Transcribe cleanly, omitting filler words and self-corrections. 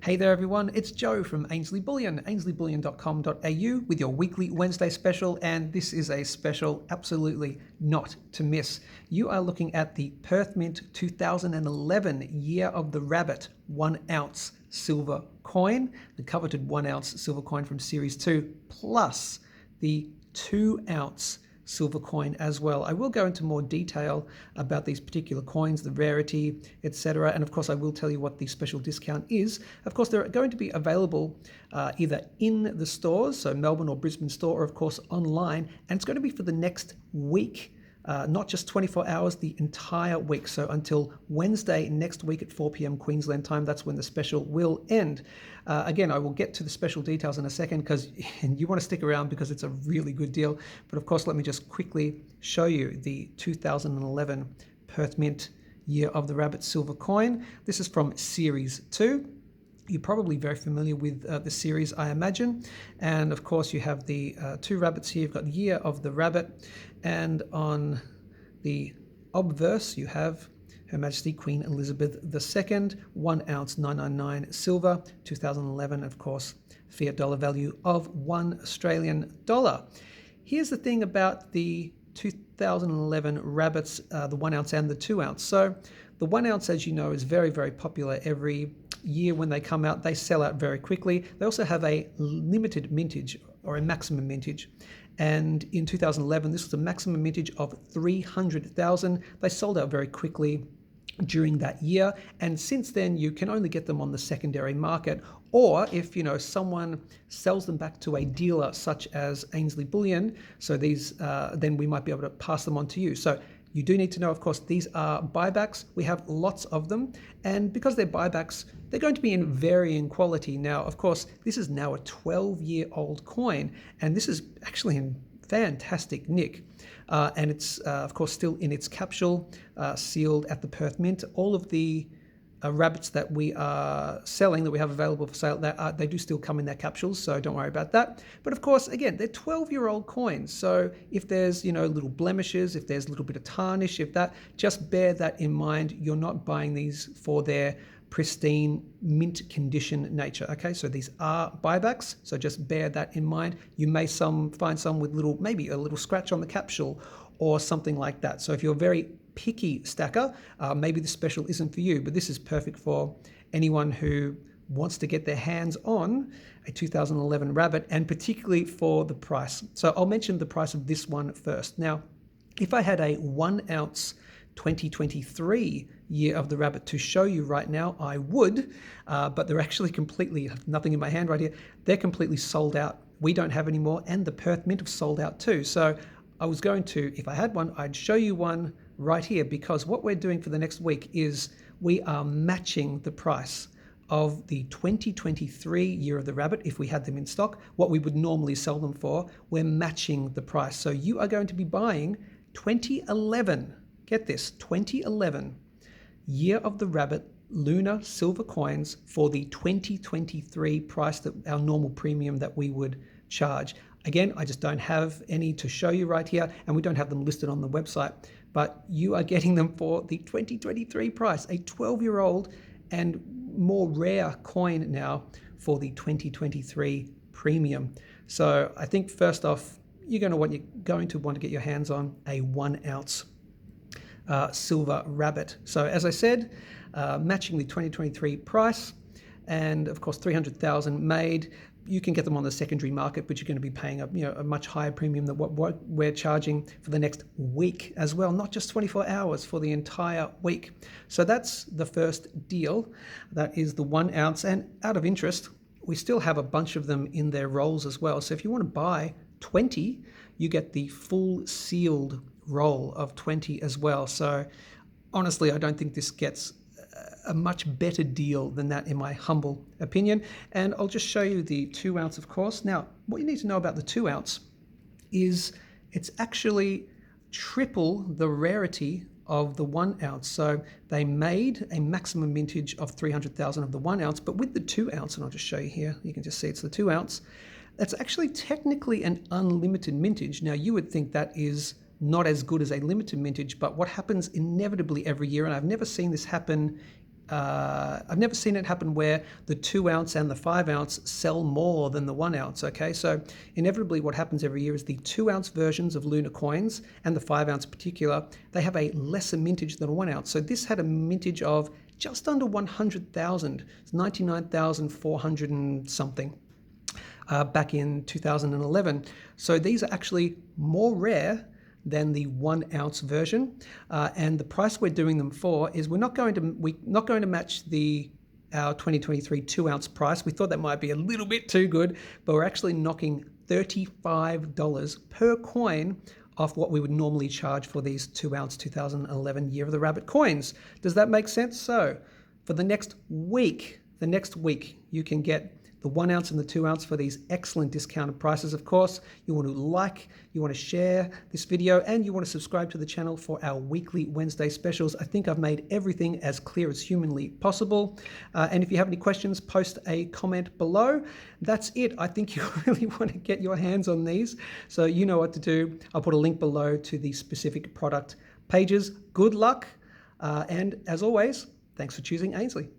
Hey there everyone, it's Joe from Ainsley Bullion, ainsleyBullion.com.au with your weekly Wednesday special, and this is a special absolutely not to miss. You are looking at the Perth Mint 2011 Year of the Rabbit 1 ounce silver coin, the coveted 1 ounce silver coin from Series 2, plus the 2 ounce silver coin as well. I will go into more detail about these particular coins, the rarity, etc. And of course, I will tell you what the special discount is. Of course, they're going to be available either in the stores, so Melbourne or Brisbane store, or of course online. And it's going to be for the next week. Not just 24 hours, the entire week. So until Wednesday next week at 4 p.m. Queensland time, that's when the special will end. Again, I will get to the special details in a second because you want to stick around because it's a really good deal. But of course, let me just quickly show you the 2011 Perth Mint Year of the Rabbit silver coin. This is from Series 2. You're probably very familiar with the series, I imagine. And of course, you have the two rabbits here. You've got the Year of the Rabbit. And on the obverse, you have Her Majesty Queen Elizabeth II, 1 ounce 999 silver, 2011, of course, fiat dollar value of $1 Australian dollar. Here's the thing about the 2011 rabbits, the 1 ounce and the 2 ounce. So the 1 ounce, as you know, is very, very popular every year when they come out. They sell out very quickly. They also have a limited mintage or a maximum mintage. And in 2011, this was a maximum mintage of 300,000. They sold out very quickly during that year. And since then, you can only get them on the secondary market. Or if, someone sells them back to a dealer such as Ainsley Bullion, so these, then we might be able to pass them on to you. So you do need to know, of course, these are buybacks. We have lots of them. And because they're buybacks, they're going to be in varying quality. Now, of course, this is now a 12-year-old coin, and this is actually in fantastic nick. And it's, of course, still in its capsule, sealed at the Perth Mint. All of the rabbits that we are selling, that we have available for sale, they do still come in their capsules, so don't worry about that. But of course, again, they're 12-year-old coins, so if there's little blemishes, if there's a little bit of tarnish, just bear that in mind. You're not buying these for their pristine mint condition nature. Okay, so these are buybacks, so just bear that in mind. You may find some with maybe a little scratch on the capsule or something like that. So if you're very picky stacker, maybe the special isn't for you, but this is perfect for anyone who wants to get their hands on a 2011 rabbit, and particularly for the price. So I'll mention the price of this one first. Now, if I had a 1 ounce 2023 Year of the Rabbit to show you right now, I would, but they're actually completely, nothing in my hand right here, they're completely sold out. We don't have any more, and the Perth Mint have sold out too. So I was going to, if I had one, I'd show you one right here, because what we're doing for the next week is we are matching the price of the 2023 Year of the Rabbit, if we had them in stock, what we would normally sell them for. We're matching the price. So you are going to be buying 2011, get this, 2011 Year of the Rabbit lunar silver coins for the 2023 price, that our normal premium that we would charge. Again, I just don't have any to show you right here, and we don't have them listed on the website, but you are getting them for the 2023 price, a 12-year-old and more rare coin now for the 2023 premium. So I think first off, you're going to want to get your hands on a 1 ounce silver rabbit. So as I said, matching the 2023 price, and of course 300,000 made. You can get them on the secondary market, but you're going to be paying a much higher premium than what we're charging for the next week as well, not just 24 hours, for the entire week. So that's the first deal. That is the 1 ounce. And out of interest, we still have a bunch of them in their rolls as well. So if you want to buy 20, you get the full sealed roll of 20 as well. So honestly, I don't think this gets a much better deal than that, in my humble opinion. And I'll just show you the 2 ounce, of course. Now, what you need to know about the 2 ounce is it's actually triple the rarity of the 1 ounce. So they made a maximum mintage of 300,000 of the 1 ounce, but with the 2 ounce, and I'll just show you here, you can just see it's the 2 ounce, that's actually technically an unlimited mintage. Now, you would think that is not as good as a limited mintage, but what happens inevitably every year, and I've never seen this happen I've never seen it happen where the 2 ounce and the 5 ounce sell more than the 1 ounce. Okay, so inevitably what happens every year is the 2 ounce versions of Lunar coins and the 5 ounce in particular, they have a lesser mintage than a 1 ounce. So this had a mintage of just under 100,000. It's 99,400 and something. Back in 2011. So these are actually more rare than the 1 ounce version, and the price we're doing them for is we're not going to match our 2023 2 ounce price. We thought that might be a little bit too good, but we're actually knocking $35 per coin off what we would normally charge for these 2 ounce 2011 Year of the Rabbit coins. Does that make sense? So for the next week, you can get the 1 ounce and the 2 ounce for these excellent discounted prices. Of course, you want to like, you want to share this video, and you want to subscribe to the channel for our weekly Wednesday specials. I think I've made everything as clear as humanly possible. And if you have any questions, post a comment below. That's it. I think you really want to get your hands on these, so you know what to do. I'll put a link below to the specific product pages. Good luck. And as always, thanks for choosing Ainslie.